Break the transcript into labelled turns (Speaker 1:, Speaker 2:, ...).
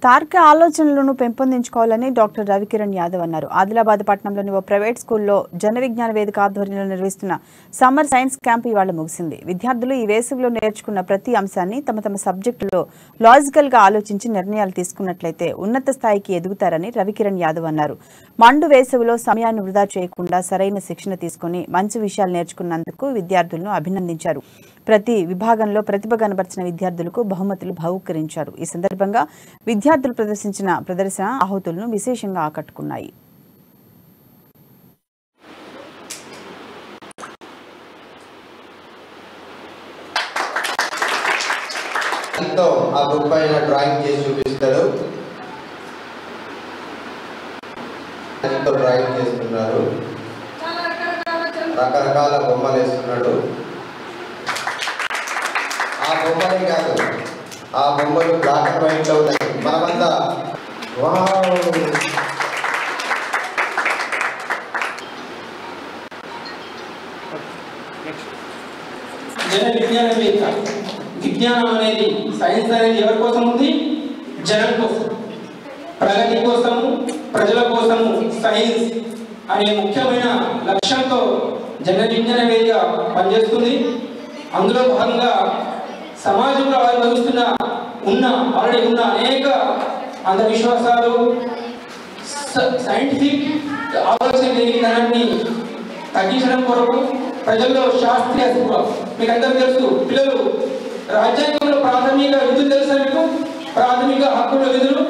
Speaker 1: తార్కిక ఆలోచనలను పెంపొందించుకోవాలని డాక్టర్ రవికిరణ్ యాదవ్ అన్నారు. ఆదిలాబాద్ పట్టణంలోని ఓ ప్రైవేట్ స్కూల్లో జన విజ్ఞాన వేదిక ఆధ్వర్యంలో నిర్వహిస్తున్న సమ్మర్ సైన్స్ క్యాంప్ ఇవాళ ముగిసింది. విద్యార్థులు ఈ వేసవిలో నేర్చుకున్న ప్రతి అంశాన్ని తమ సబ్జెక్టులో లాజికల్ గా ఆలోచించి నిర్ణయాలు తీసుకున్నట్లయితే ఉన్నత స్థాయికి ఎదుగుతారని రవికిరణ్ యాదవ్ అన్నారు. మండు వేసవిలో సమయాన్ని వృధా చేయకుండా సరైన శిక్షణ తీసుకుని మంచి విషయాలు నేర్చుకున్నందుకు విద్యార్థులను అభినందించారు. ప్రతి విభాగంలో ప్రతిభ కనబర్చిన విద్యార్థులకు బహుమతులు బహూకరించారు. ఈ సందర్భంగా విద్యార్థులు ప్రదర్శించిన ప్రదర్శన ఆహుతులను విశేషంగా ఆకట్టుకున్నాయి.
Speaker 2: డ్రాయింగ్ చేసి చూపిస్తాడు. డ్రాయింగ్ చేస్తున్నారు, రకరకాల బొమ్మలు వేస్తున్నాడు. ఆ బొమ్మలే కాదు, ఆ బొమ్మలు బ్లాక్ అండ్ వైట్ లో ఉన్నాయి. మనమంతా
Speaker 3: జన విజ్ఞాన వేదిక. విజ్ఞానం అనేది, సైన్స్ అనేది ఎవరి కోసం ఉంది? జనం కోసం, ప్రగతి కోసము, ప్రజల కోసము సైన్స్ అనే ముఖ్యమైన లక్ష్యంతో జన విజ్ఞాన వేదిక పనిచేస్తుంది. అందులో భాగంగా సమాజంలో అనుభవిస్తున్న ఆల్రెడీ ఉన్న అనేక అంధవిశ్వాసాలు, సైంటిఫిక్ ఆలోచన విధానాన్ని తగ్గించడం కొరకు ప్రజల్లో శాస్త్రీయ మీకు అందరూ తెలుసు, పిల్లలు రాజ్యాంగంలో ప్రాథమిక విధులు తెలుసా మీకు? ప్రాథమిక హక్కుల విధులు